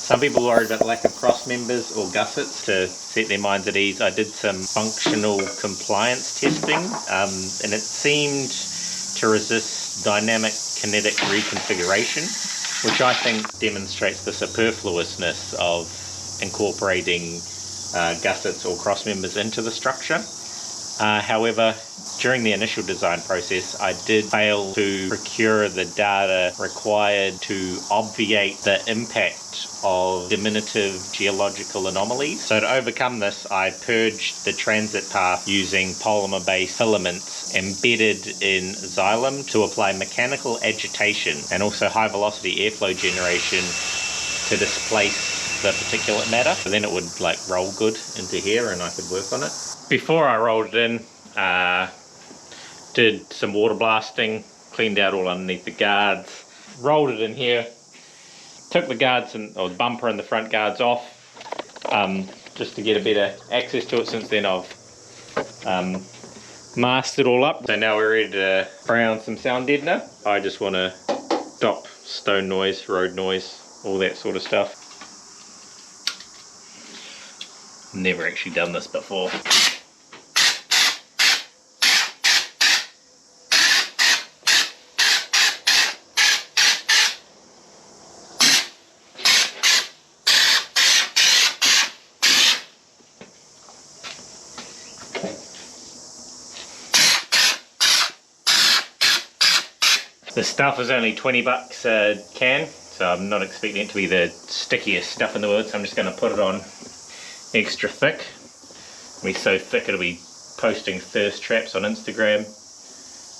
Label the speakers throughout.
Speaker 1: Some people worried about the lack of cross members or gussets. To set their minds at ease, I did some functional compliance testing, and it seemed to resist dynamic kinetic reconfiguration, which I think demonstrates the superfluousness of incorporating gussets or cross members into the structure. However, during the initial design process, I did fail to procure the data required to obviate the impact of diminutive geological anomalies. So to overcome this, I purged the transit path using polymer-based filaments embedded in xylem to apply mechanical agitation and also high-velocity airflow generation to displace the particulate matter. So then it would like roll good into here and I could work on it. Before I rolled it in, did some water blasting, cleaned out all underneath the guards, rolled it in here, took the guards or the bumper and the front guards off, just to get a better access to it. Since then I've masked it all up. So now we're ready to spray on some sound deadener. I just want to stop stone noise, road noise, all that sort of stuff. Never actually done this before. The stuff is only 20 bucks a can, so I'm not expecting it to be the stickiest stuff in the world, so I'm just going to put it on extra thick. It'll be so thick it'll be posting thirst traps on Instagram,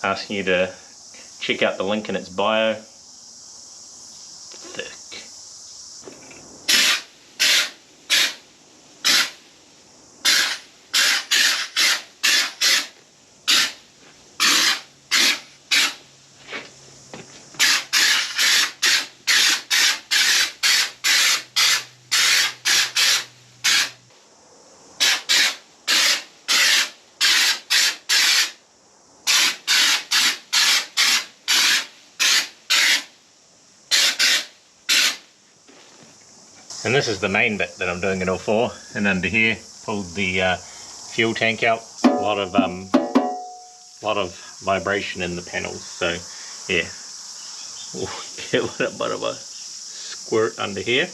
Speaker 1: asking you to check out the link in its bio. Thick. And this is the main bit that I'm doing it all for. And under here, pulled the fuel tank out. A lot of vibration in the panels. So yeah, we'll get a bit of a squirt under here.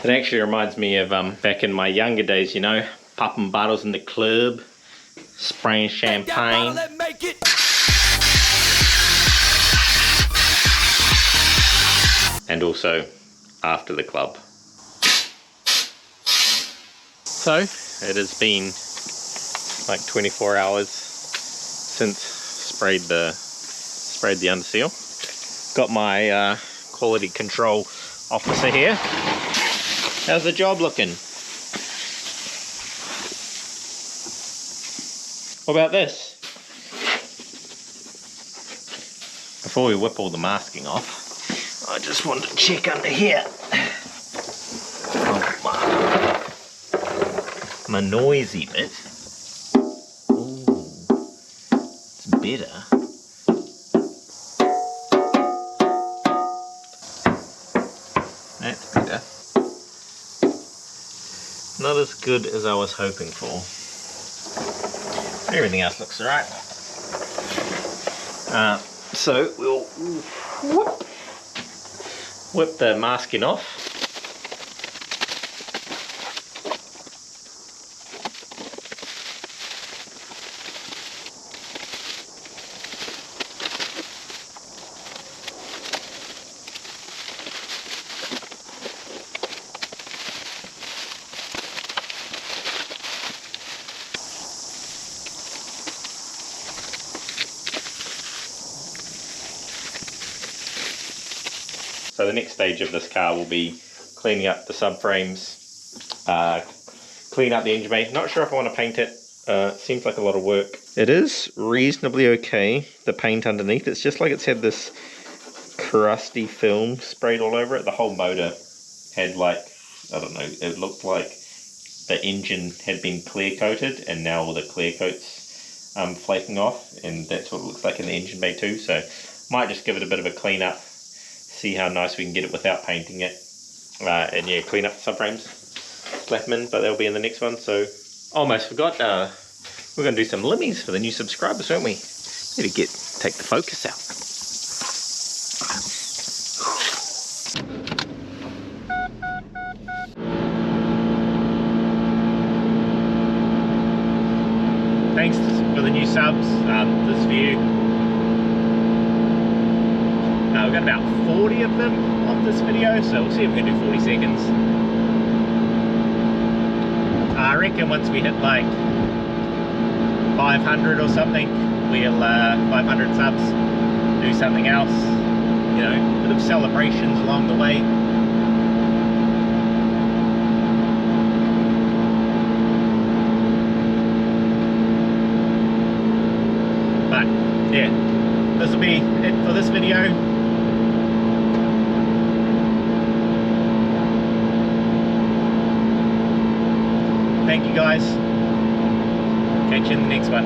Speaker 1: It actually reminds me of back in my younger days, you know, popping bottles in the club, spraying champagne. And also after the club. So it has been like 24 hours since sprayed the underseal. Got my quality control officer here. How's the job looking? What about this? Before we whip all the masking off, I just want to check under here. Oh, my noisy bit. Ooh, it's better. That's better. Not as good as I was hoping for. Everything else looks alright. So we'll whip the masking off. So the next stage of this car will be cleaning up the subframes, clean up the engine bay. Not sure if I want to paint it. Seems like a lot of work. It is reasonably okay, the paint underneath. It's just like it's had this crusty film sprayed all over it. The whole motor had like, I don't know, it looked like the engine had been clear coated, and now all the clear coat's flaking off, and that's what it looks like in the engine bay too. So might just give it a bit of a clean up, see how nice we can get it without painting it, and yeah, clean up the subframes, slap them in, but they'll be in the next one. So almost forgot, we're going to do some limmies for the new subscribers, won't we? Need to take the focus out. Thanks for the new subs, this view. We've got about 40 of them on this video, so we'll see if we can do 40 seconds. I reckon once we hit like 500 or something, we'll 500 subs, do something else, you know, a bit of celebrations along the way. But yeah, this will be it for this video. Thank you guys. Catch you in the next one.